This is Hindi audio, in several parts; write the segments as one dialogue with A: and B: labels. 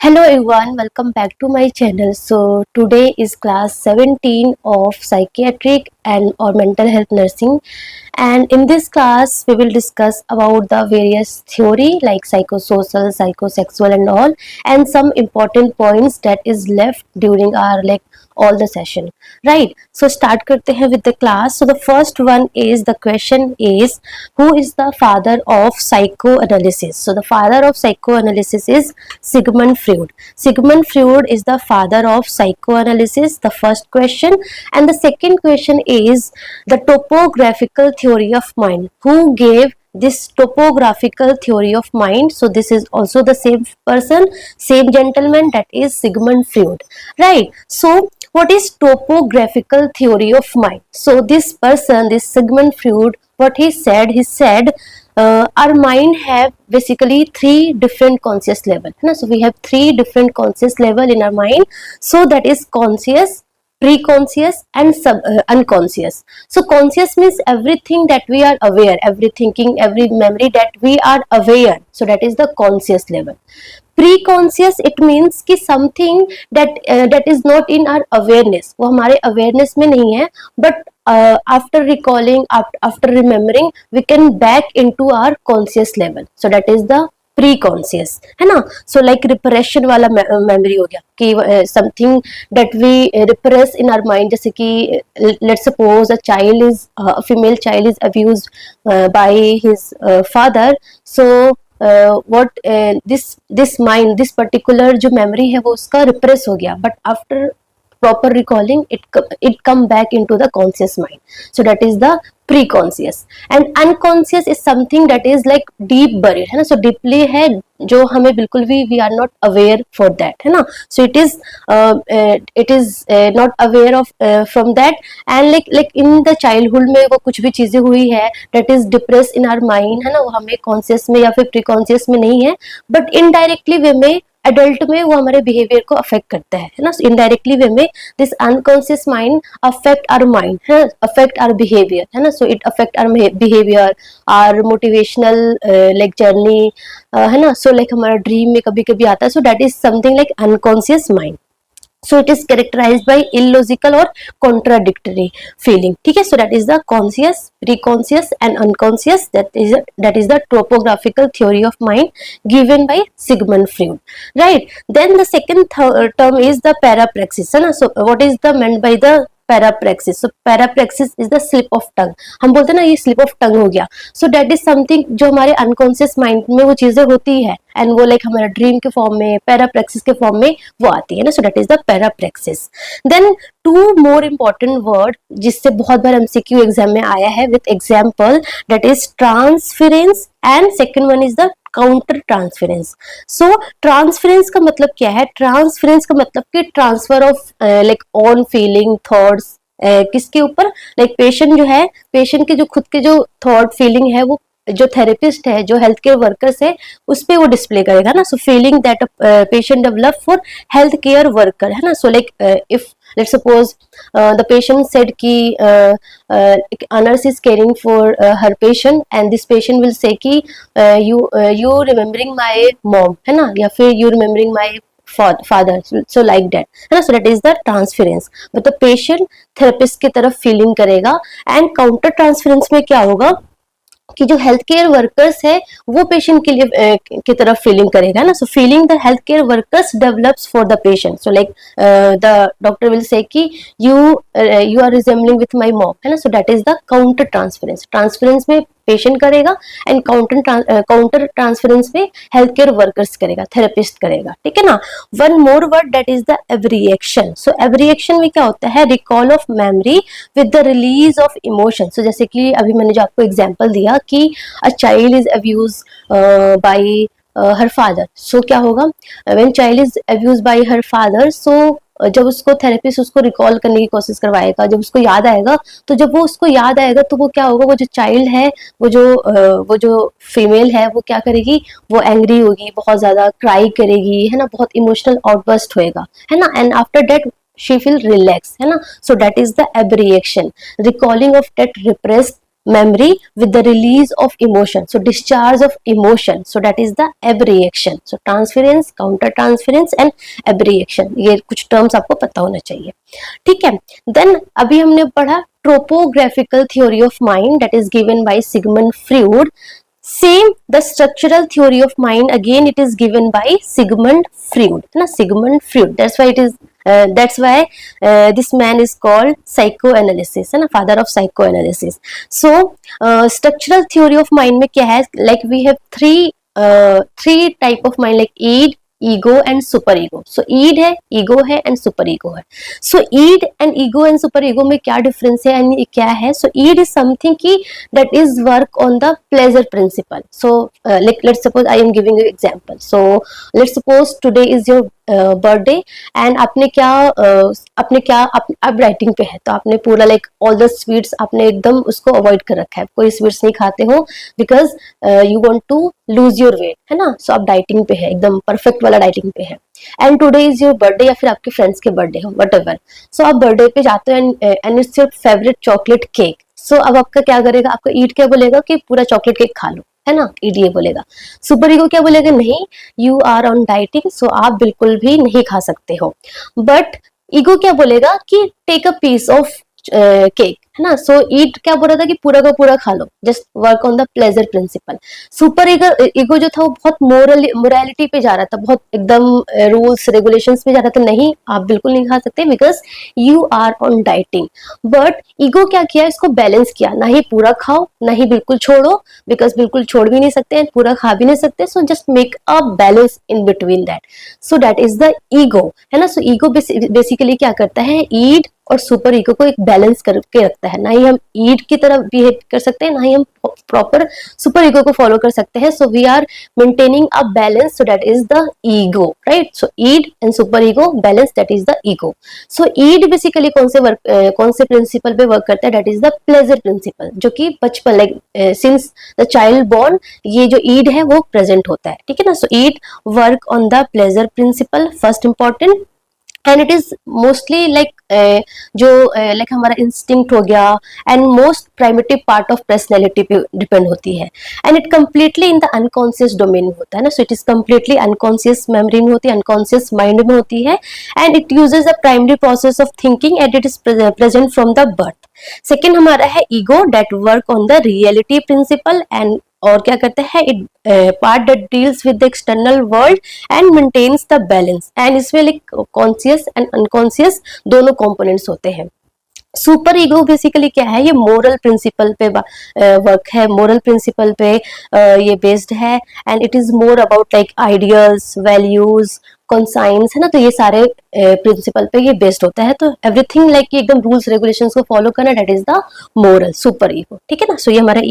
A: Hello everyone, welcome back to my channel. So today is class 17 of psychiatric and or mental health nursing, and in this class we will discuss about the various theory like psychosocial, psychosexual and all, and some important points that is left during our like all the session, right? So start karte hain with the class. So the first one is, the question is, who is the father of psychoanalysis? So the father of psychoanalysis is Sigmund Freud. Sigmund Freud is the father of psychoanalysis, the first question. And the second question is the topographical theory of mind. Who gave this topographical theory of mind? So this is also the same person, same gentleman, that is Sigmund Freud, right? So what is topographical theory of mind? So this person, this Sigmund Freud, what he said our mind have basically three different conscious level. So we have three different conscious level in our mind. So that is conscious, pre-conscious and unconscious. So conscious means everything that we are aware, every thinking, every memory that we are aware. So that is the conscious level. Pre-conscious, it means कि something that is not in our awareness, वो हमारे awareness में नहीं है, but after recalling, after remembering, we can back into our conscious level. So that is the preconscious, है ना. सो लाइक रिप्रेशन वाला मेमोरी हो गया कि something that we repress in our mind, जैसे कि let's suppose a child is female child is abused by his father. So what this mind, this particular जो memory है वो उसका repress हो गया, but after proper recalling it come back into the conscious mind. So that is the pre-conscious. And unconscious is something that is like deep buried, है ना. So deeply है जो हमें बिल्कुल भी we are not aware for that, है ना. So it is not aware of from that, and like in the childhood में वो कुछ भी चीजें हुई है that is depressed in our mind, है ना, वो हमें conscious में या फिर pre-conscious में नहीं है, but indirectly वे में एडल्ट में वो हमारे बिहेवियर को अफेक्ट करता है ना. इनडायरेक्टली वे में this unconscious mind affect our mind, है, अफेक्ट आवर बिहेवियर, है ना. So it affect our behaviour, our motivational like journey, है ना. सो लाइक हमारा ड्रीम में कभी कभी आता है. So that is something like unconscious mind. So it is characterized by illogical or contradictory feeling. ठीक है. So that is the conscious, pre-conscious and unconscious. That is the topographical theory of mind given by Sigmund Freud. Right. Then the second term is the parapraxis. है ना. So what is the meant by the parapraxis? So parapraxis is the slip of tongue. हम बोलते हैं ना ये स्लिप ऑफ टंग हो गया. सो दैट इज समथिंग जो हमारे अनकॉन्शियस माइंड में वो चीजें होती है एंड वो लाइक हमारा ड्रीम के फॉर्म में, पैराप्रेक्सिस के फॉर्म में वो आती है ना. So that is the parapraxis. Then two more important word जिससे बहुत बार एमसीक्यू एग्जाम में आया है with example, that is transference and second one is the counter transference. So transference का मतलब क्या है? ट्रांसफरेंस का मतलब कि transfer of like on feeling thoughts किसके ऊपर, लाइक पेशेंट जो है, पेशेंट के जो खुद के जो थॉट फीलिंग है वो जो थेरेपिस्ट है, जो हेल्थ केयर वर्कर्स है, उस पे वो डिस्प्ले करेगा ना. So feeling that patient develop for health care worker, है ना. So like if let's suppose the patient said ki a nurse is caring for her patient and this patient will say ki you remembering my mom, है ना, या फिर you remembering my father. So like that, है ना. So that is the transference. मतलब patient therapist की तरफ feeling करेगा. and counter transference में क्या होगा कि जो हेल्थ केयर वर्कर्स है वो पेशेंट के लिए की तरफ फीलिंग करेगा ना. So feeling the health care workers develops for the patient. So like the doctor will say कि you are resembling with my mom, है ना. So that is the counter transference. Transference में पेशेंट करेगा एंड काउंटर ट्रांसफरेंस में हेल्थ केयर वर्कर्स करेगा, थेरेपिस्ट करेगा. ठीक है ना. One more word that is the abreaction. So abreaction में क्या होता है? Recall of memory with the release of emotion. So जैसे कि अभी मैंने जो आपको एग्जांपल दिया कि a child is abuse by her father. So क्या होगा? When child is abuse by her father, so जब उसको थेरेपिस्ट उसको रिकॉल करने की कोशिश करवाएगा, जब उसको याद आएगा, तो जब वो उसको याद आएगा तो वो क्या होगा? वो जो चाइल्ड है, वो जो फीमेल है, वो क्या करेगी? वो एंग्री होगी, बहुत ज्यादा क्राई करेगी, है ना, बहुत इमोशनल आउटबर्स्ट होएगा, है ना. And after that she feel relaxed, है ना. So that is the abreaction, recalling of that repressed memory with the release of emotion, so discharge of emotion, so that is the abreaction. So transference, counter transference and abreaction, ये कुछ terms आपको पता होना चाहिए, ठीक है। Then अभी हमने पढ़ा topographical theory of mind that is given by Sigmund Freud. Same the structural theory of mind, again it is given by Sigmund Freud, है ना, Sigmund Freud, that's why this man is called psychoanalysis, है ना, father of psychoanalysis. So structural theory of mind में क्या है, like we have three type of mind, like id, ego and super ego. So id है, ego है and super ego है. So id and ego and super ego में क्या difference है and क्या है? So id is something की that is work on the pleasure principle. So like let's suppose I am giving you example. So let's suppose today is your birthday and आपने क्या आप राइटिंग पे है तो आपने पूरा लाइक ऑल द स्वीट्स आपने एकदम उसको अवॉइड कर रखा है, कोई स्वीट्स नहीं खाते हो because you want to lose your weight, है ना। सो आप डाइटिंग पे है, एकदम परफेक्ट वाला डाइटिंग पे है and today is your birthday या फिर आपके फ्रेंड्स के बर्थडे हो वट एवर। सो आप बर्थडे पे जाते हो and it's your favourite chocolate cake. So अब आपका क्या करेगा, आपका ईट क्या बोलेगा कि पूरा चॉकलेट केक खा लो, है ना, ईडी ये बोलेगा। सुपर ईगो क्या बोलेगा, नहीं यू आर ऑन डाइटिंग, सो आप बिल्कुल भी नहीं खा सकते हो। बट ईगो क्या बोलेगा कि take a piece of cake, है ना। सो ईट क्या बोल रहा था कि पूरा का पूरा खा लो, just work on the pleasure principle. Super ego जो था वो बहुत मोरालिटी पे जा रहा था, बहुत एकदम रूल्स रेगुलेशंस पे जा रहा था, नहीं आप बिल्कुल नहीं खा सकते because you are on dieting. But ego क्या किया, इसको बैलेंस किया, ना ही पूरा खाओ ना ही बिल्कुल छोड़ो बिकॉज बिल्कुल छोड़ भी नहीं सकते पूरा खा भी नहीं सकते। So just make a balance in between that, so that is the ego, है ना। सो ईगो बेसिकली क्या करता है, ईड और सुपर ईगो को एक बैलेंस करके रखता है। ना ही हम ईड की तरह बिहेव कर सकते हैं, ना ही हम प्रॉपर सुपर ईगो को फॉलो कर सकते हैं। So we are maintaining a balance, so that is the ego, right. So id and super ego balance, that is the ego. So id basically कौन से प्रिंसिपल पे वर्क करता है, that is the pleasure principle, जो कि बचपन like since the child born ये जो ईड है वो प्रेजेंट होता है, ठीक है ना। So id work on the pleasure principle, first important, and it is mostly like जो लाइक हमारा इंस्टिंक्ट हो गया and most primitive part of personality पे डिपेंड होती है and it completely in the unconscious domain में होता है ना। So it is completely unconscious memory में होती है, अनकॉन्शियस माइंड में होती है and it uses the primary process of thinking and it is present from the birth. Second हमारा है ego that work on the reality principle and और क्या करते हैं, it part that deals with the external world and maintains the balance and इसमें लाइक कॉन्शियस एंड अनकॉन्शियस दोनों कंपोनेंट्स होते हैं। सुपर ईगो बेसिकली क्या है, ये मोरल प्रिंसिपल पे वर्क है, मोरल प्रिंसिपल पे ये बेस्ड है and it is more about like ideals, values, conscience, है ना। तो ये सारे प्रिंसिपल पे ये बेस्ड होता है। तो एवरीथिंग लाइक एकदम रूल्स रेगुलेशंस को फॉलो करना, that is the moral super ego, ठीक है ना। सो ये हमारा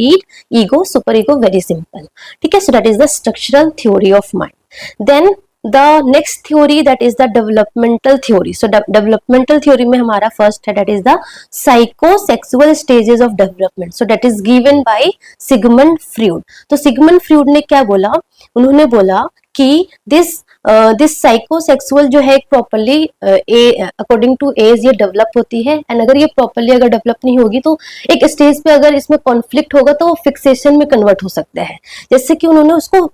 A: ego super ego very simple, ठीक है। So that is the structural theory of mind. Then the next theory that is the developmental theory. So developmental theory में हमारा first है that is the psychosexual stages of development. So that is given by Sigmund Freud. तो Sigmund Freud ने क्या बोला, उन्होंने बोला कि दिस साइकोसेक्सुअल जो है प्रॉपरली अकॉर्डिंग टू एज ये डेवलप होती है एंड अगर ये प्रॉपरली अगर डेवलप नहीं होगी तो एक स्टेज पे अगर इसमें कॉन्फ्लिक्ट होगा तो फिक्सेशन में कन्वर्ट हो सकता है, जैसे कि उन्होंने उसको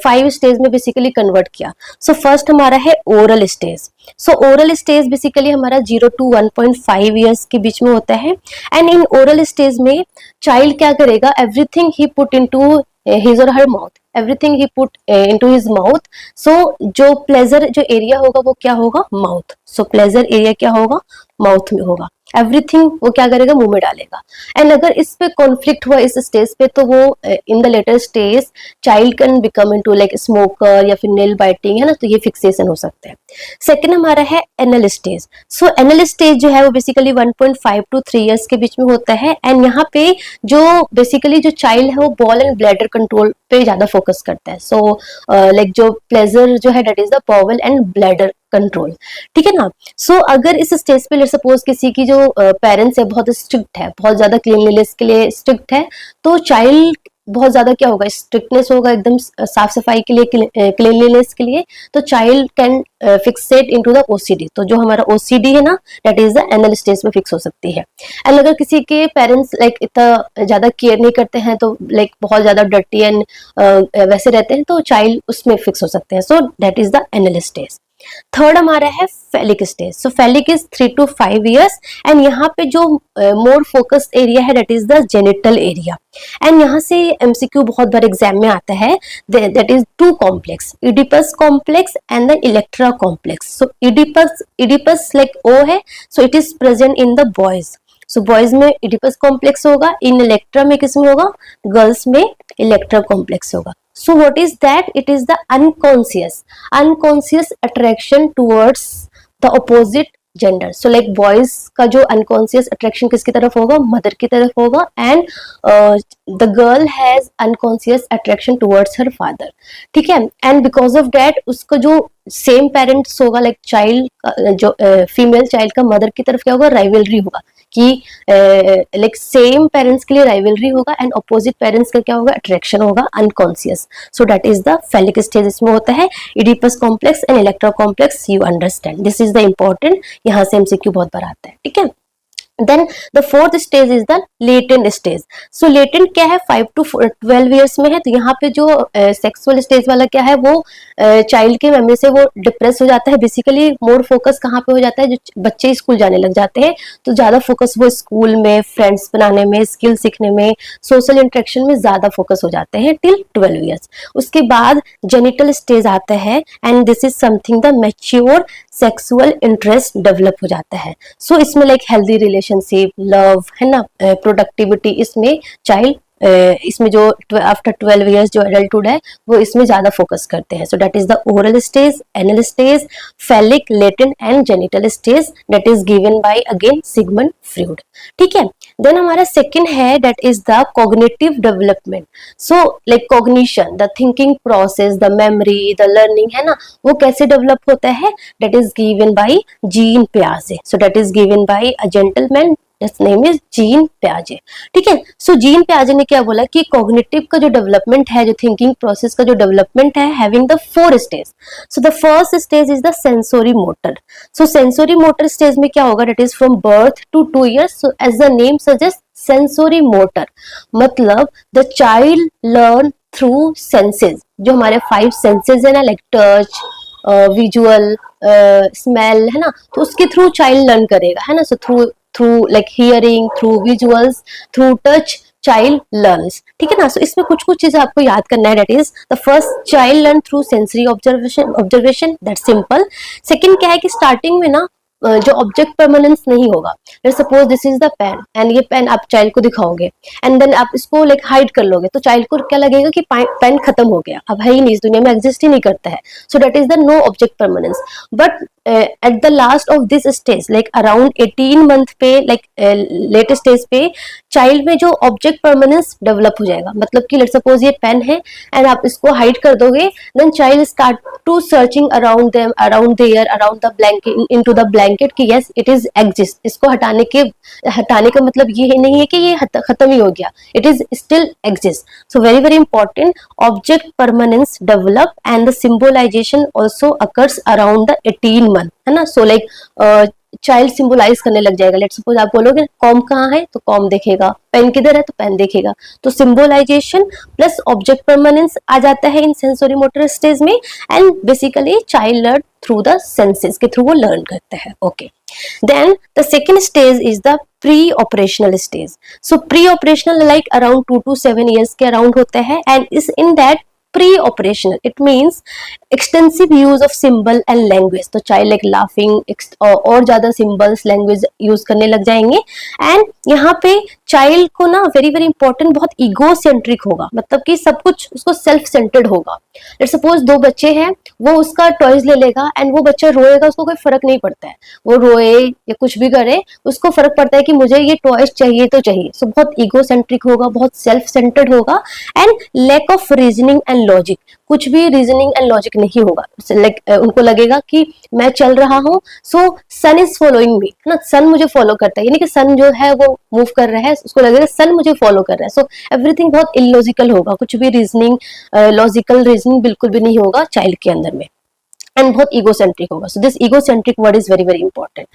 A: 5 स्टेज में बेसिकली कन्वर्ट किया। सो फर्स्ट हमारा है ओरल स्टेज। सो ओरल स्टेज बेसिकली हमारा 0 to 1.5 ईयर्स के बीच में होता है एंड इन ओरल स्टेज में चाइल्ड क्या करेगा, एवरीथिंग ही put into his or her mouth, everything ही put into his mouth. So जो प्लेजर जो एरिया होगा वो क्या होगा, माउथ। सो प्लेजर एरिया क्या होगा, माउथ में होगा। एवरीथिंग वो क्या करेगा, मुंह में डालेगा एंड अगर इस पे कॉन्फ्लिक्ट हुआ इस स्टेज पे तो वो in the later stage child can become into like smoker या फिर नेल बाइटिंग, है ना। तो ये फिक्सेशन हो सकता है। सेकंड हमारा है एनल स्टेज। सो एनल स्टेज जो है वो बेसिकली 1.5 to 3 ईयर्स के बीच में होता है एंड यहाँ पे जो बेसिकली जो चाइल्ड है वो बॉल एंड ब्लैडर कंट्रोल पे ज्यादा फोकस करता है। सो लाइक जो प्लेजर जो है that is the bowel and bladder control, ठीक है ना। सो अगर इस स्टेज पे लेट्स सपोज किसी की जो पेरेंट्स है बहुत स्ट्रिक्ट है, बहुत ज्यादा क्लीनलीनेस के लिए स्ट्रिक्ट है, तो चाइल्ड बहुत ज्यादा क्या होगा, स्ट्रिक्टनेस होगा एकदम साफ सफाई के लिए, क्लीनलीनेस के लिए, तो child can Fixit into the OCD. तो जो हमारा ओसीडी है ना, that is the anal stage में फिक्स हो सकती है। एंड अगर किसी के पेरेंट्स लाइक इतना ज्यादा केयर नहीं करते हैं, तो लाइक बहुत ज्यादा डर्टी एंड वैसे रहते हैं, तो चाइल्ड उसमें फिक्स हो सकते हैं। So that is the anal stage. Third हमारा है phallic stage. So phallic is 3 to 5 years and यहाँ पे जो मोर फोकस एरिया है that is the genital area. And यहाँ से एमसीक्यू बहुत बार एग्जाम में आता है, that is two complex, Oedipus complex and the Electra complex. So Oedipus like ओ है, so it is present in the boys. So boys में इडिपस कॉम्प्लेक्स होगा, इन इलेक्ट्रा में किसमें होगा, गर्ल्स में इलेक्ट्रा कॉम्प्लेक्स होगा। So what is that? It is the unconscious attraction towards the opposite gender. So like boys का जो अनकॉन्शियस अट्रैक्शन किसकी तरफ होगा, मदर की तरफ होगा, and the girl has unconscious attraction towards her father. ठीक है, एंड बिकॉज ऑफ दैट उसका जो सेम पेरेंट्स होगा, लाइक चाइल्ड जो फीमेल चाइल्ड का मदर की तरफ क्या होगा, राइवलरी होगा, कि लाइक सेम पेरेंट्स के लिए राइवलरी होगा एंड अपोजिट पेरेंट्स का क्या होगा, अट्रैक्शन होगा unconscious. So that is the phallic stage. इसमें होता है Oedipus complex and Electra complex. You understand, this is the important, यहाँ से एमसीक्यू बहुत बार आता है। ठीक है, then the fourth stage is the latent stage. So latent क्या है, 5 to 12 years में है। तो यहाँ पे जो सेक्सुअल स्टेज वाला क्या है, वो चाइल्ड के मेमोरी से वो डिप्रेस हो जाता है। बेसिकली मोर फोकस कहाँ पे हो जाता है, जो बच्चे स्कूल जाने लग जाते हैं तो ज्यादा फोकस वो स्कूल में, फ्रेंड्स बनाने में, स्किल सीखने में, सोशल इंटरेक्शन में ज्यादा फोकस हो जाते हैं टिल 12 years। उसके बाद जेनिटल स्टेज आता है and this is something the mature sexual interest develop हो जाता है। सो इसमें लाइक हेल्दी रिलेशनशिप, लव है ना, प्रोडक्टिविटी, इसमें चाइल्ड इसमें जो आफ्टर 12 years जो एडल्टहुड है वो इसमें ज्यादा फोकस करते हैं। So that is the oral stage, anal stage, phallic, latent and genital stage that is given by again Sigmund Freud. ठीक है, देन हमारा सेकंड है that is the cognitive development. So like cognition, the thinking process, the memory, the learning है ना, वो कैसे डेवलप होता है, that is given by Jean पियाजे। So that is given by a gentleman, His name is Jean पियाजे। ठीक है, सो जीन पियाजे ने क्या बोला कि कॉग्निटिव का जो डेवलपमेंट है, जो थिंकिंग प्रोसेस का जो डेवलपमेंट है, having the 4 stage. So the first stage is the sensory motor. So sensory motor stage में क्या होगा, that is from birth to 2 years। So as the name suggest, sensory motor मतलब the child learn through senses. जो हमारे 5 सेंसेस है ना, लाइक टच, विजुअल, स्मेल है ना, तो उसके थ्रू चाइल्ड लर्न करेगा, है ना। So through like hearing, through visuals, through touch child learns. ठीक है ना। सो इसमें कुछ कुछ चीजें आपको याद करना है, that is the first, child learn through sensory observation, that simple. Second क्या है कि स्टार्टिंग में ना जो ऑब्जेक्ट परमानेंस नहीं होगा, let's suppose this is the pen and ये पेन आप चाइल्ड को दिखाओगे एंड देन आप इसको लाइक हाइड कर लोगे, तो चाइल्ड को क्या लगेगा कि पेन खत्म हो गया, अब है ही नहीं, इस दुनिया में एग्जिस्ट ही नहीं करता है। So that is the no object permanence. But at the last of this stage, like around 18 month पे, लाइक लेट स्टेज पे चाइल्ड में जो ऑब्जेक्ट परमानेंस डेवलप हो जाएगा। मतलब कि लेट्स सपोज ये पेन है एंड आप इसको हाइड कर दोगे, then child start to searching around them, around there, around the blanket, into the blanket कि यस इट इज एग्जिस्ट। इसको हटाने का मतलब ये नहीं है कि ये खत्म ही हो गया, it is still exist. So very very important, object permanence develop and the symbolization also occurs around the 18 month, है ना। सो लाइक चाइल्ड सिंबलाइज करने लग जाएगा। लेट्स सपोज आप बोलोगे कॉम कहाँ है तो कॉम देखेगा, पेन किधर है तो पेन देखेगा। तो सिंबलाइजेशन प्लस ऑब्जेक्ट परमानेंस आ जाता है इन सेंसोरी मोटर स्टेज में, and basically child learn through the senses के थ्रू वो लर्न करते हैं। Okay, then the second stage is the pre operational stage. So pre operational like around 2 to 7 years के अराउंड होता है, एंड इस in that pre operational it means extensive use of symbol and language. तो चाइल्ड लाइक लाफिंग और ज्यादा सिंबल्स, लैंग्वेज यूज करने लग जाएंगे। एंड यहाँ पे चाइल्ड को ना वेरी वेरी इंपॉर्टेंट, बहुत ईगो सेंट्रिक होगा, मतलब कि सब कुछ उसको सेल्फ सेंटर्ड होगा। लेट्स सपोज 2 बच्चे हैं, वो उसका टॉयज ले लेगा एंड वो बच्चा रोएगा, उसको कोई फर्क नहीं पड़ता है, वो रोए या कुछ भी करे, उसको फर्क पड़ता है कि मुझे ये टॉयज चाहिए तो चाहिए। सो बहुत ईगो सेंट्रिक होगा, बहुत सेल्फ सेंटर्ड होगा, and lack of reasoning and logic. कुछ भी रीजनिंग एंड लॉजिक नहीं होगा। उनको लगेगा कि मैं चल रहा हूँ, सो सन इज फॉलोइंग मी, है ना, सन मुझे फॉलो करता है, यानी कि सन जो है वो मूव कर रहा है, उसको लगेगा सन मुझे फॉलो कर रहा है। सो एवरीथिंग बहुत इलॉजिकल होगा, कुछ भी रीजनिंग लॉजिकल रीजनिंग बिल्कुल भी नहीं होगा चाइल्ड के अंदर में, एंड बहुत ईगोसेंट्रिक होगा। So this egocentric word is very very important.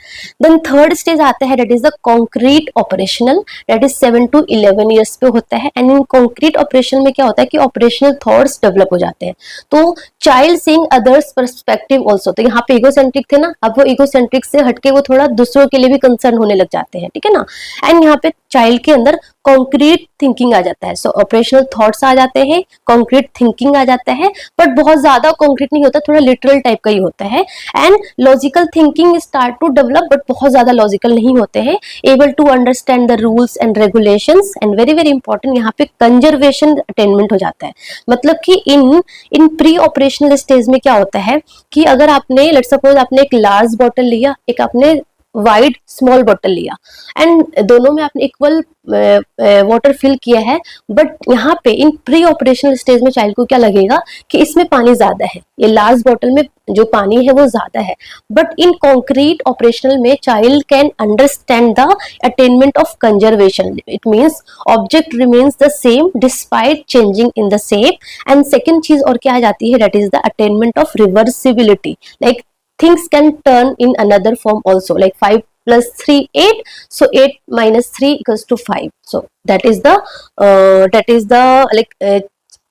A: Then third stage आता है, that is the concrete operational, that is 7 to 11 years पे होता है। एंड इन कॉन्क्रीट ऑपरेशन में क्या होता है कि ऑपरेशनल थॉट्स डेवलप हो जाते हैं। तो child seeing others perspective also, तो यहाँ पे ईगोसेंट्रिक थे ना, अब वो ईगोसेंट्रिक से हटके वो थोड़ा दूसरों के लिए भी कंसर्न होने लग जाते हैं, ठीक है ना। एंड यहाँ पे चाइल्ड के अंदर कॉन्क्रीट थिंकिंग आ जाता है। सो ऑपरेशनल थॉट्स आ जाते हैं, कॉन्क्रीट थिंकिंग आ जाता है, बट बहुत ज्यादा कॉन्क्रीट नहीं होता, थोड़ा लिटरल टाइप का ही होता है। And logical thinking start to develop, but बहुत ज्यादा लॉजिकल नहीं होते हैं। Able to understand the rules and regulations, and very very important यहाँ पे कंजर्वेशन अटेनमेंट हो जाता है। मतलब कि इन प्री ऑपरेशनल स्टेज में क्या होता है कि अगर आपने लेट्स सपोज आपने एक लार्ज बॉटल लिया, एक आपने वाइड स्मॉल बॉटल लिया, एंड दोनों में आपने इक्वल वाटर फिल किया है, बट यहाँ पे इन प्री ऑपरेशनल स्टेज में चाइल्ड को क्या लगेगा कि इसमें पानी ज्यादा है, ये लार्ज बॉटल में जो पानी है वो ज्यादा है। बट इन कॉन्क्रीट ऑपरेशनल में child can understand the attainment of conservation, it means object remains the same despite changing in the shape. And second चीज और क्या आ जाती है, that is the attainment of reversibility, like things can turn in another form also, like 5 plus 3 8, so 8 minus 3 equals to 5, so that is the like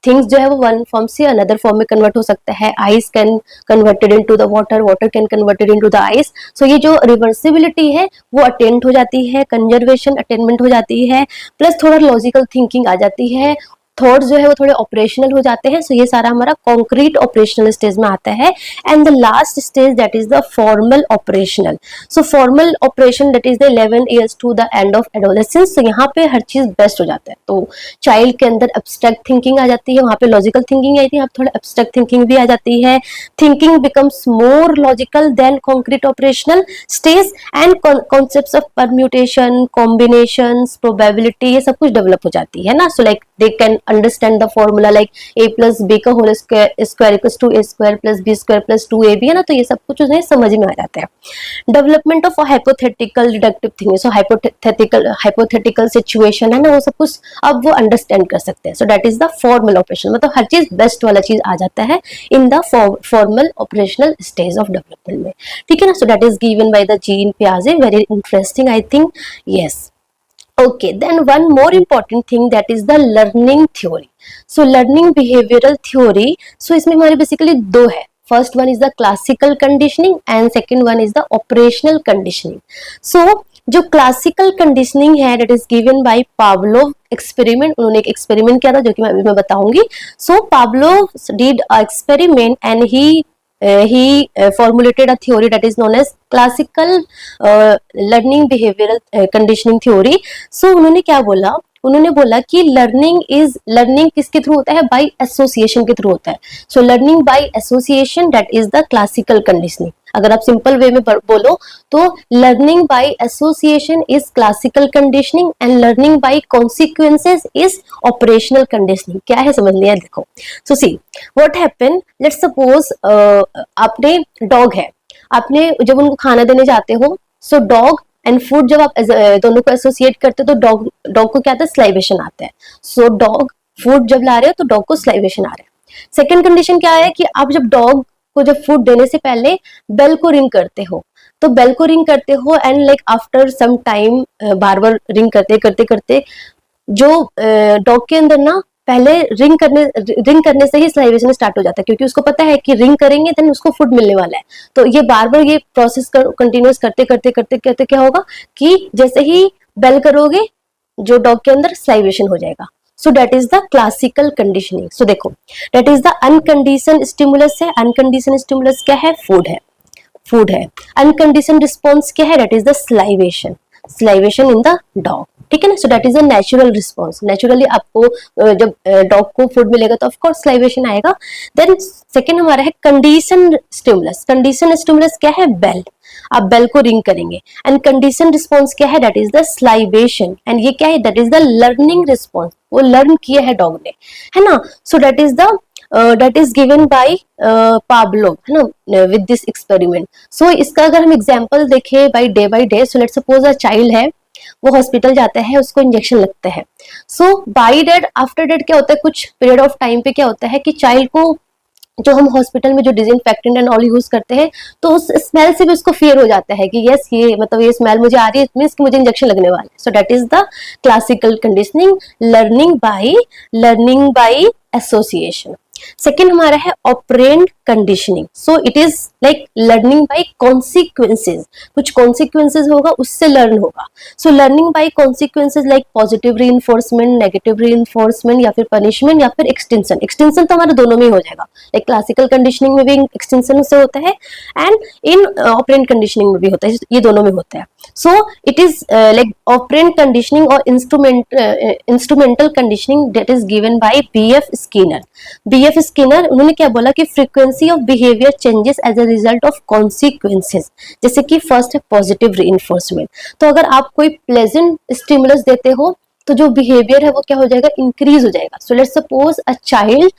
A: things जो है वो वन फॉर्म से अनदर फॉर्म में कन्वर्ट हो सकता है। Ice can converted into the water, water can converted into the ice. So ये जो रिवर्सिबिलिटी है वो अटेंड हो जाती है, कंजर्वेशन अटेनमेंट हो जाती है, प्लस थोड़ा लॉजिकल थिंकिंग आ जाती है, थॉट्स जो है वो थोड़े ऑपरेशनल हो जाते हैं। सो ये सारा हमारा कॉन्क्रीट ऑपरेशनल स्टेज में आता है। And the last stage that is the formal operational. So formal operation that is the 11 years to the end of adolescence. तो यहाँ पे हर चीज बेस्ट हो जाता है। तो चाइल्ड के अंदर एब्स्ट्रैक्ट थिंकिंग आ जाती है, वहां पे लॉजिकल थिंकिंग आई थी, यहाँ थोड़ा एब्स्ट्रैक्ट थिंकिंग भी आ जाती है। Thinking becomes more logical than concrete operational stage, and concepts of permutation, combinations, probability, ये सब कुछ डेवलप हो जाती है ना। So like they can understand the formula like a plus b का whole square equals to a square plus b square plus 2ab, है ना। तो ये सब कुछ उन्हें समझ में आ जाता है। Development of hypothetical deductive thinking, so hypothetical situation है ना, वो सब कुछ अब वो अंडरस्टैंड कर सकते हैं। So that is the formal operation, मतलब हर चीज बेस्ट वाला चीज आ जाता है in the formal operational stage of development में, ठीक है ना। So that is given by the Jean पियाजे, very interesting I think, yes. Okay, then one more important thing, that is the learning theory. So learning behavioral theory, so इसमें हमारे basically दो है। First one is the classical conditioning and second one is the operational conditioning. So जो classical conditioning है, that is given by Pavlov experiment, उन्होंने एक experiment किया था जो कि मैं बताऊंगी। So Pavlov did a experiment and he formulated a theory that is known as classical learning behavioral conditioning theory. So उन्होंने क्या बोला, उन्होंने बोला कि लर्निंग किसके थ्रू होता है, बाय एसोसिएशन के थ्रू होता है। So learning by association that is the classical conditioning. अगर आप सिंपल वे में बोलो तो learning by association is classical conditioning and learning by consequences is operational conditioning. क्या है समझ लिया, देखो। So see what happen, let's suppose आपने डॉग है, आपने जब उनको खाना देने जाते हो, सो डॉग एंड फूड जब आप दोनों को एसोसिएट करते हो तो डॉग को क्या आता है, स्लाइवेशन आता है। सो डॉग फूड जब ला रहे हो तो डॉग को स्लाइवेशन आ रहा है। सेकेंड कंडीशन क्या है कि आप जब डॉग को जब फूड देने से पहले बेल को रिंग करते हो, तो बेल को रिंग करते हो and like after some time बार बार रिंग करते करते करते जो डॉग के अंदर ना पहले रिंग करने से ही स्लाइवेशन स्टार्ट हो जाता है, क्योंकि उसको पता है कि रिंग करेंगे देन उसको फूड मिलने वाला है। तो ये बार बार ये प्रोसेस कंटिन्यूअस करते करते करते करते क्या होगा कि जैसे ही बेल करोगे जो डॉग के अंदर स्लाइवेशन हो जाएगा। So that is the classical conditioning. So देखो, that is the uncondition stimulus है। अनकंडीशन स्टिमुलस क्या है, फूड है। अनकंडीशन रिस्पॉन्स क्या है, that is the salivation in the dog, ठीक है ना। So that is a natural response. Naturally आपको जब डॉग को फूड मिलेगा तो ऑफकोर्स स्लाइवेशन आएगा। देन सेकेंड हमारा है कंडीशन स्टिमुलस। कंडीशन स्टिमुलस क्या है, बेल। आप बेल को रिंग करेंगे एंड कंडीशन रिस्पॉन्स क्या है, that is the salivation. And ये क्या है, that is the learning response. वो लर्न किया है डॉग ने, है ना। So that is the that is given by Pavlov, है ना, with this experiment. So इसका अगर हम एग्जाम्पल देखें by day, so let's suppose a child है, वो हॉस्पिटल जाता है, उसको इंजेक्शन लगता है. सो बाय डेट आफ्टर डेट क्या होता है, कुछ पीरियड ऑफ टाइम पे क्या होता है कि चाइल्ड को जो हम हॉस्पिटल में जो डिसइंफेक्टेंट एंड ऑल यूज करते हैं, तो उस स्मेल से भी उसको फियर हो जाता है कि यस ये मतलब ये स्मेल मुझे आ रही है, इट मींस कि मुझे इंजेक्शन लगने वाला है. So that is the classical conditioning, learning by association. Second हमारा है operant conditioning. So it is like learning by consequences, कुछ कॉन्सिक्वेंसेज होगा उससे लर्न होगा. सो learning bye consequences like positive reinforcement, negative reinforcement या फिर पनिशमेंट या फिर एक्सटेंशन. एक्सटेंशन तो हमारे दोनों में ही हो जाएगा, लाइक क्लासिकल कंडीशनिंग में भी एक्सटेंशन से होता है एंड इन ऑपरेंट कंडीशनिंग में भी होता है, ये दोनों में होता है. So it is like operant conditioning और instrumental conditioning that is given by B F Skinner. उन्होंने क्या बोला कि frequency of behaviour changes as a result of consequences. जैसे कि फर्स्ट है पॉजिटिव रीइंफोर्समेंट. तो अगर आप कोई प्लेजेंट स्टिमुलस देते हो तो जो बिहेवियर है वो क्या हो जाएगा, इंक्रीज हो जाएगा. So let's suppose a child,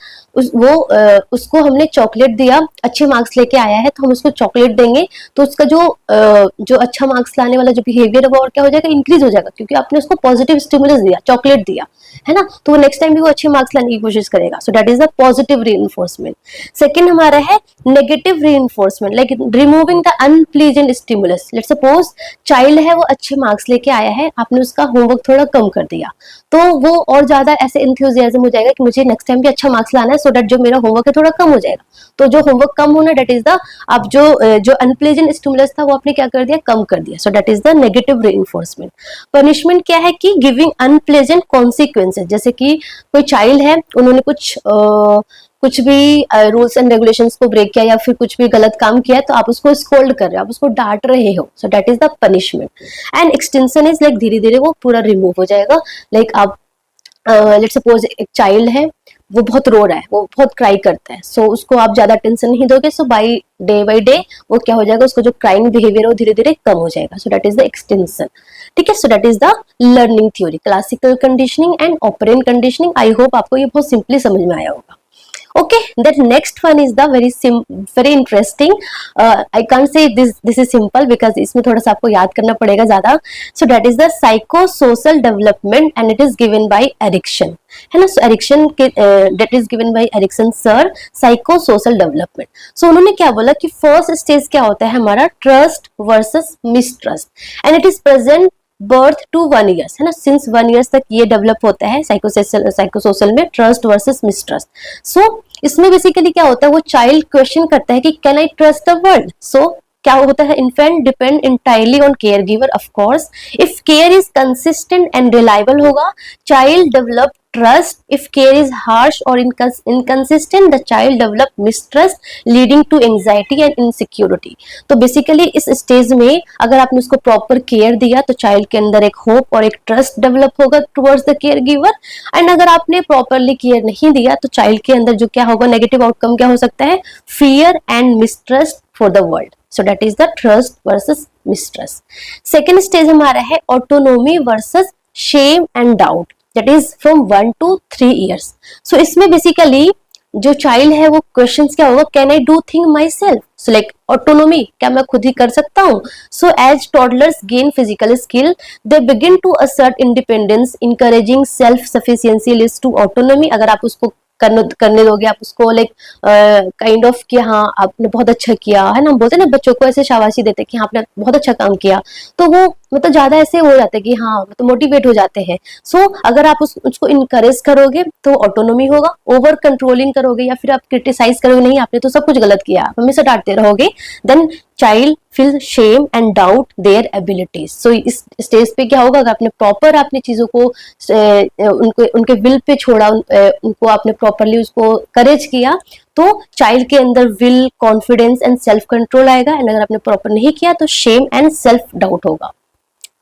A: उसको हमने चॉकलेट दिया, अच्छे मार्क्स लेके आया है, तो हम उसको चॉकलेट देंगे, तो उसका जो अच्छा मार्क्स लाने वाला जो बिहेवियर है वो और क्या हो जाएगा, इंक्रीज हो जाएगा, क्योंकि आपने उसको पॉजिटिव स्टिमुलस दिया, चॉकलेट दिया, है ना. तो वो नेक्स्ट टाइम भी वो अच्छे मार्क्स लाने की कोशिश करेगा. सो that is the positive reinforcement. Second हमारा है negative reinforcement, like removing the unpleasant stimulus. Let's suppose child है, वो अच्छे मार्क्स लेके आया है, आपने उसका होमवर्क थोड़ा कम कर दिया, तो वो और ज्यादा ऐसे एंथुसियाज्म हो जाएगा कि मुझे नेक्स्ट टाइम भी अच्छा मार्क्स लाना है, सो दैट जो मेरा होमवर्क है थोड़ा कम हो जाएगा. तो जो होमवर्क कम होना, दैट इज द, अब जो अनप्लेजेंट स्टिमुलस था वो आपने क्या कर दिया, कम कर दिया. सो that is the negative reinforcement. Punishment क्या है कि गिविंग अनप्लेजेंट कॉन्सिक्वेंसेस. जैसे कि कोई चाइल्ड है, उन्होंने कुछ भी रूल्स एंड रेगुलेशंस को ब्रेक किया या फिर कुछ भी गलत काम किया, तो आप उसको स्कोल्ड कर रहे हो, आप उसको डांट रहे हो. सो that is the punishment. And extension is like धीरे धीरे वो पूरा रिमूव हो जाएगा. लाइक आप लेट्स सपोज एक चाइल्ड है, वो बहुत रो रहा है, वो बहुत क्राई करता है, सो उसको आप ज्यादा टेंशन नहीं दोगे, सो बाय डे वो क्या हो जाएगा, उसको जो क्राइंग बिहेवियर है वो धीरे धीरे कम हो जाएगा. So that is the extension. ठीक है. So that is the learning theory, classical conditioning and operant conditioning. I hope आपको ये बहुत सिंपली समझ में आया होगा. Okay, that next one is the very interesting. I can't say this is simple because इसमें थोड़ा सा आपको याद करना पड़ेगा ज्यादा. So that is the psychosocial development and it is given by Erikson, है ना. So Erikson के that is given by Erikson sir, psychosocial development. So उन्होंने क्या बोला कि फर्स्ट स्टेज क्या होता है हमारा, trust versus mistrust, and it is present birth to 1 year, है ना. सिंस 1 ईयर तक ये डेवलप होता है साइकोसोशल में, ट्रस्ट वर्सेस मिसट्रस्ट. सो इसमें बेसिकली क्या होता है, वो चाइल्ड क्वेश्चन करता है कि can I trust the world. So क्या होता है, infant depend entirely on care giver. Of course if care is consistent and reliable होगा, child develop trust. If care is harsh or inconsistent, the child develop mistrust leading to anxiety and insecurity. तो बेसिकली इस स्टेज में अगर आपने उसको प्रॉपर केयर दिया तो चाइल्ड के अंदर एक होप और एक ट्रस्ट डेवलप होगा towards the care giver. And अगर आपने प्रॉपरली केयर नहीं दिया तो चाइल्ड के अंदर जो क्या होगा, नेगेटिव आउटकम क्या हो सकता है, fear and mistrust for the world. So that is the trust versus mistrust. Second stage हमारा है autonomy versus shame and doubt, that is from 1 to 3 years. So इसमें बेसिकली जो चाइल्ड है वो क्वेश्चंस क्या होगा, can I do thing myself. So like autonomy, क्या मैं खुद ही कर सकता हूँ. So as toddlers gain physical skill, they begin to assert independence, encouraging self sufficiency leads to autonomy. अगर आप उसको करने दोगे, आप उसको लाइक काइंड ऑफ कि हाँ आपने बहुत अच्छा किया, है ना. बोलते ना बच्चों को ऐसे शाबाशी देते कि हाँ आपने बहुत अच्छा काम किया, तो वो मतलब ज्यादा ऐसे हो जाते कि हाँ मतलब मोटिवेट हो जाते हैं. सो अगर आप उसको इनकरेज करोगे तो ऑटोनोमी होगा. ओवर कंट्रोलिंग करोगे या फिर आप क्रिटिसाइज करोगे, नहीं आपने तो सब कुछ गलत किया, आप हमेशा डांटते रहोगे, then child feel shame and doubt their abilities. So इस स्टेज पे क्या होगा, अगर आपने प्रॉपर आपने चीजों को उनके विल पे छोड़ा, उनको आपने प्रॉपरली उसको करेज किया, तो चाइल्ड के अंदर will, confidence and self control आएगा. एंड अगर आपने प्रॉपर नहीं किया तो शेम एंड सेल्फ डाउट होगा.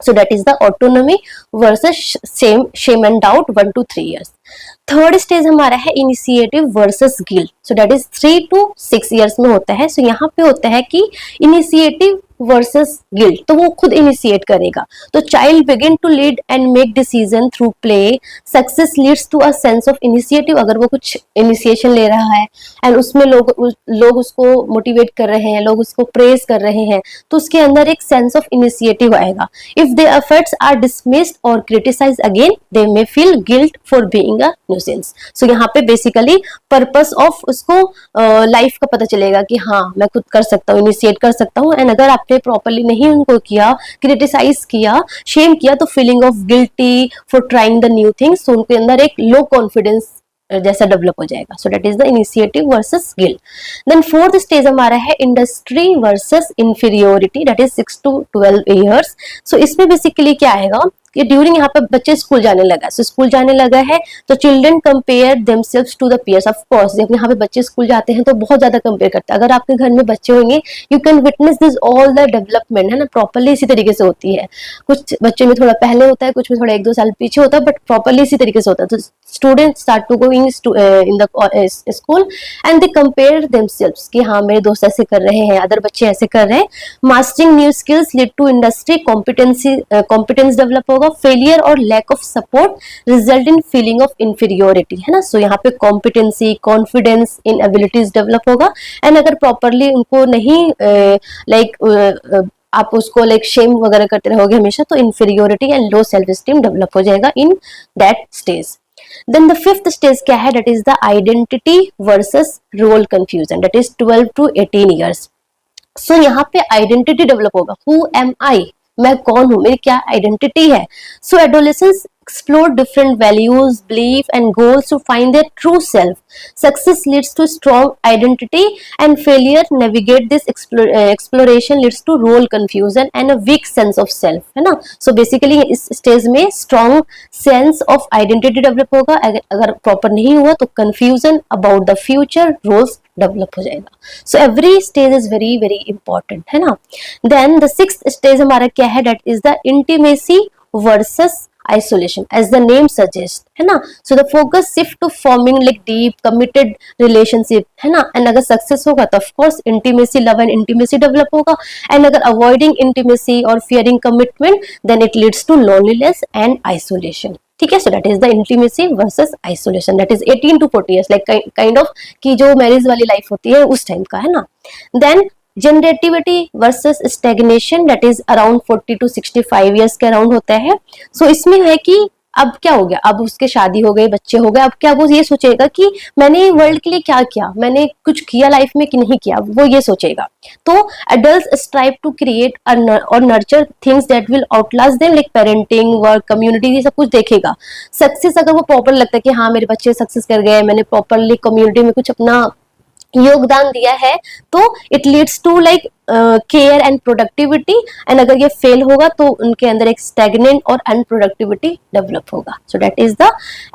A: So that is the autonomy versus shame and doubt 1 to 3 years. Third stage हमारा है initiative versus guilt. So that is 3 to 6 years में होता है. सो यहाँ पे होता है कि इनिशिएटिव वर्सेस गिल्ट, तो वो खुद इनिशिएट करेगा। तो child begin to lead and make decision through play, success leads to a sense of initiative, अगर वो कुछ इनिशिएशन ले रहा है एंड उसमें लोग उसको मोटिवेट कर रहे हैं, लोग उसको प्रेज कर रहे हैं, तो उसके अंदर एक सेंस ऑफ इनिशिएटिव आएगा। If the efforts are dismissed or criticise again, they may feel guilt for being a nuisance. So यहाँ पे बेसिकली पर्पस ऑफ उसको लाइफ का पता चलेगा कि हाँ मैं खुद कर सकता हूँ, इनिशिएट कर सकता हूँ। एंड अगर आपने प्रॉपरली नहीं उनको किया, क्रिटिसाइज किया, शेम किया, तो feeling of guilty for trying the new things, तो उनके अंदर एक लो कॉन्फिडेंस जैसा डेवलप हो जाएगा। So that is the initiative versus guilt. Then fourth stage हमारा है industry versus inferiority, that is 6 to 12 years. So इसमें बेसिकली क्या आएगा कि ड्यूरिंग यहाँ पे बच्चे स्कूल जाने लगा, सो स्कूल जाने लगा है तो children compare themselves to the peers. Of course जब यहाँ पे बच्चे स्कूल जाते हैं तो बहुत ज्यादा कंपेयर करते हैं। अगर आपके घर में बच्चे होंगे, you can witness this all the development, है ना, प्रॉपरली इसी तरीके से होती है। कुछ बच्चे में थोड़ा पहले होता है, कुछ में थोड़ा 1-2 साल पीछे होता है, बट प्रॉपरली इसी तरीके से होता है। तो student start to going in the school and they compare themselves कि हाँ मेरे दोस्त ऐसे कर रहे हैं, अदर बच्चे ऐसे कर रहे हैं। Mastering new skills lead to industry competence develop होगा। फेलियर और lack of support result in feeling of inferiority, है ना। सो यहाँ पे competency, confidence in abilities develop होगा। एंड अगर प्रॉपरली उनको नहीं आप उसको शेम वगैरह करते रहोगे हमेशा, तो inferiority and low self esteem develop हो जाएगा in that stage. Then the fifth stage क्या है, that is the identity versus role confusion, that is 12 to 18 years. So यहाँ पे आइडेंटिटी डेवलप होगा। हु एम आई, मैं कौन हूं, मेरी क्या आइडेंटिटी है। So adolescence explore different values, belief and goals to find their true self. Success leads to strong identity and failure navigate this exploration leads to role confusion and a weak sense of self, है ना। So basically इस स्टेज में strong sense of identity develop होगा। अगर proper नहीं हुआ तो confusion about the future roles develop हो जाएगा। So every stage is very very important, है ना। देन द सिक्स्थ स्टेज हमारा क्या है, that is the intimacy versus isolation as the name suggests, है ना। so the focus shift to forming deep committed relationship, है ना। and अगर सक्सेस होगा तो of course intimacy, love and intimacy develop होगा। and अगर avoiding intimacy or fearing commitment then it leads to loneliness and isolation, ठीक है। so that is the intimacy versus isolation, that is 18 to 40 years, kind of कि जो मैरिज वाली लाइफ होती है उस टाइम का, है ना। then generativity versus stagnation, that is around 40 to 65 years के अराउंड होता है। सो इसमें है कि अब क्या हो गया, अब उसके शादी हो गई, बच्चे हो गए, अब क्या वो ये सोचेगा कि मैंने वर्ल्ड के लिए क्या किया, मैंने कुछ किया लाइफ में कि नहीं किया, वो ये सोचेगा। तो एडल्ट स्ट्राइव टू क्रिएट और nurture things that will Outlast them, parenting, work, community, ये सब कुछ देखेगा। सक्सेस अगर वो प्रॉपर लगता है कि हाँ मेरे बच्चे सक्सेस कर गए, मैंने प्रॉपरली कम्युनिटी में कुछ अपना योगदान दिया है, तो it leads to care and productivity. And अगर ये फेल होगा तो उनके अंदर एक स्टैग्नेंट और अनप्रोडक्टिविटी डेवलप होगा। सो that is the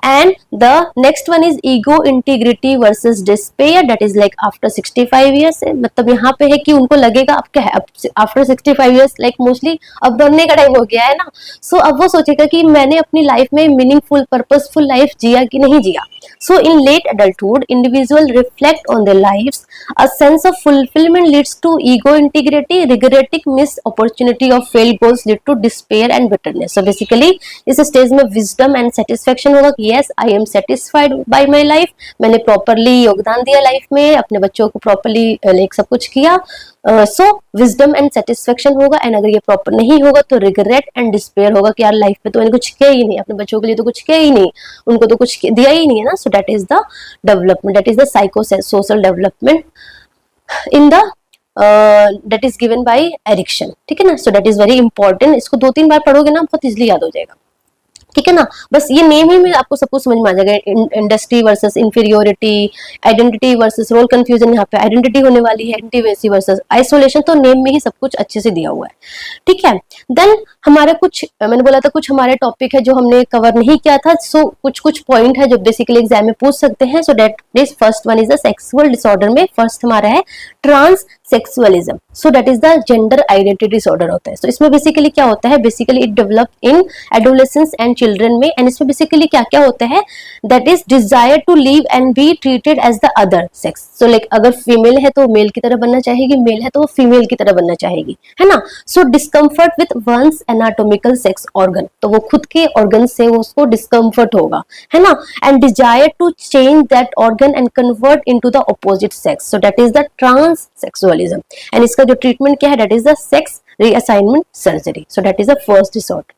A: end the next one is ego integrity versus despair, that is after 65 years. मतलब यहाँ पे है कि उनको लगेगा अब क्या है, अब आफ्टर 65 ईयर्स मोस्टली अब बढ़ने का टाइम हो गया है ना। सो अब वो सोचेगा कि मैंने अपनी लाइफ में मीनिंगफुल पर्पसफुल लाइफ जिया कि नहीं जिया। So in late adulthood individual reflect on their lives, a sense of fulfilment leads to ego integrity, regretting missed opportunity of failed goals lead to despair and bitterness. So basically इस स्टेज में wisdom and satisfaction होगा कि yes I am satisfied by my life, मैंने properly योगदान दिया लाइफ में, अपने बच्चों को properly सब कुछ किया। so wisdom and satisfaction होगा। एंड अगर ये proper नहीं होगा तो regret and despair होगा कि यार लाइफ में तो मैंने कुछ किया ही नहीं, अपने बच्चों के लिए तो कुछ किया ही नहीं, उनको तो कुछ दिया ही नहीं है ना। so that is the development, that is the psychosocial development in the that is given by Erikson, ठीक है ना। so that is very important, इसको 2-3 बार पढ़ोगे ना बहुत इजीली याद हो जाएगा, ठीक है ना। बस ये नेम ही में आपको सब कुछ समझ में आ जाएगा। Industry versus inferiority, identity versus role confusion, यहाँ पे आइडेंटिटी होने वाली है, इंटीमेसी वर्सेस आइसोलेशन, तो नेम में ही सब कुछ अच्छे से दिया हुआ है, ठीक है। देन हमारे कुछ, मैंने बोला था कुछ हमारे टॉपिक है जो हमने कवर नहीं किया था। सो कुछ पॉइंट है जो बेसिकली एग्जाम में पूछ सकते हैं। So that is first one is the sexual disorder में फर्स्ट हमारा है transsexualism, so that is the gender identity disorder होता है। सो इसमें बेसिकली क्या होता है, basically it develop in adolescence and children में, एंड इसमें बेसिकली क्या क्या होता है, that is desire to live and be treated as the other sex. So like अगर फीमेल है तो मेल की तरह बनना चाहेगी, मेल है तो वो फीमेल की तरह बनना चाहेगी, है ना। So discomfort with one's anatomical sex organ, तो वो खुद के ऑर्गन से उसको डिस्कम्फर्ट होगा, है ना। And desire to change that organ and convert into the opposite sex, so that is the transsexualism. And इसका जो ट्रीटमेंट क्या है, that is the sex reassignment surgery. So that is the first disorder.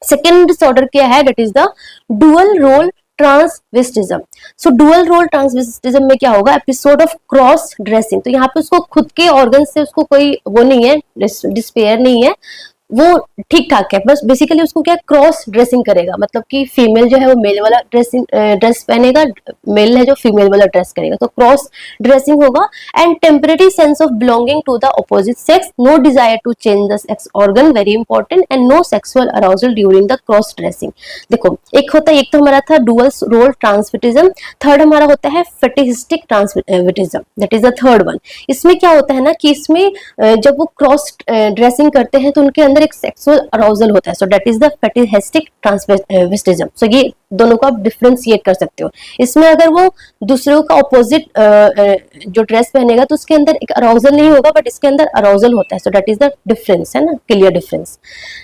A: Second disorder क्या है, that is the dual role transvestism. So dual role transvestism में क्या होगा, एपिसोड ऑफ क्रॉस ड्रेसिंग। तो यहाँ पे उसको खुद के ऑर्गन से उसको कोई वो नहीं है, डिस्पेयर नहीं है, वो ठीक ठाक है, बस बेसिकली उसको क्या क्रॉस ड्रेसिंग करेगा, मतलब कि फीमेल जो है वो मेल वाला ड्रेस पहनेगा, मेल है जो फीमेल वाला ड्रेस करेगा, तो क्रॉस ड्रेसिंग होगा। And temporary sense of belonging to the opposite sex, no desire to change the sex organ, very important, and no sexual arousal during the cross dressing. देखो एक होता है, एक तो हमारा था डुअल रोल ट्रांसविटिज्म, थर्ड हमारा होता है fetishistic transvestism, that is the third one. इसमें क्या होता है ना कि इसमें जब वो क्रॉस ड्रेसिंग करते हैं तो उनके अंदर एक सेक्सुअल अराउजल होता है, सो दैट इज द फेटिस्टिक ट्रांसविस्टिज्म। सो ये दोनों को आप डिफरेंशिएट कर सकते हो। इसमें अगर वो दूसरों का ऑपोजिट जो ड्रेस पहनेगा तो उसके अंदर एक अराउजल नहीं होगा, बट इसके अंदर अराउजल होता है, so that is the difference, है ना, क्लियर डिफरेंस।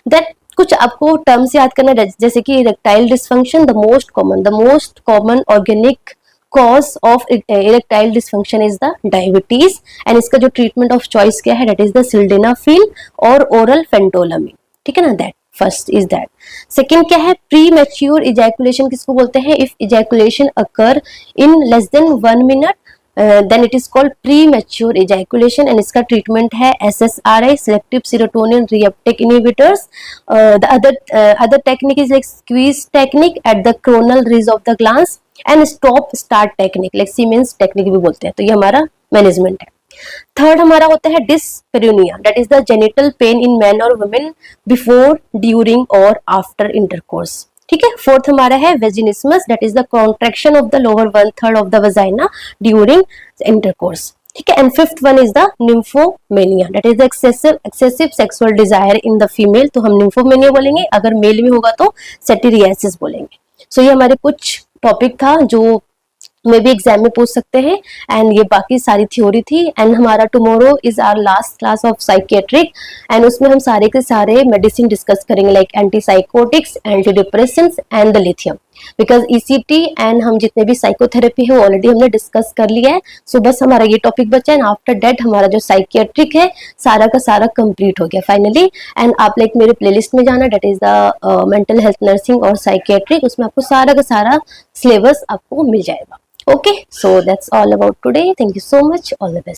A: दैट कुछ आपको टर्म्स याद करना है, जैसे कि erectile dysfunction, the most common organic cause of erectile dysfunction is the diabetes, and इसका जो ट्रीटमेंट ऑफ चॉइस क्या है, that is the sildenafil और oral phentolamine, ठीक है ना। That first is that. Second क्या है, प्री मैच्योर इजैकुलेशन किसको बोलते हैं, if ejaculation occur in less than 1 minute then it is called premature ejaculation, and इसका ट्रीटमेंट है SSRI, selective serotonin reuptake inhibitors. The other technique is like squeeze technique at the coronal ridge of the glands and stop start technique, like Siemens technique भी बोलते हैं। तो ये हमारा मैनेजमेंट है। थर्ड हमारा होता है dyspareunia, that is the genital pain in man और वुमेन बिफोर, ड्यूरिंग और आफ्टर इंटरकोर्स, ठीक है। फोर्थ हमारा है vaginismus, that is the contraction of the lower 1/3 of the vagina during intercourse, ठीक है। And fifth one is the nymphomania, that is the excessive sexual desire in the female, तो हम निम्फोमेनिया बोलेंगे, अगर मेल में होगा तो सेटिरियासिस बोलेंगे। सो ये हमारे कुछ टॉपिक था जो मे भी एग्जाम में पूछ सकते हैं, एंड ये बाकी सारी थ्योरी थी। एंड हमारा tomorrow is our last class of psychiatric, and उसमें हम सारे के सारे मेडिसिन डिस्कस करेंगे, like antipsychotics, antidepressants and the lithium, because ECT and हम जितने भी साइकोथेरेपी है ऑलरेडी हमने डिस्कस कर लिया है। सो बस हमारा ये टॉपिक बचा है, एंड आफ्टर दैट हमारा जो साइकियाट्रिक है सारा का सारा कंप्लीट हो गया फाइनली। एंड आप लाइक मेरे प्लेलिस्ट में जाना, that is the mental health nursing और साइकियाट्रिक, उसमें आपको सारा का सारा सिलेबस आपको मिल जाएगा। Okay, so that's all about today. Thank you so much. All the best.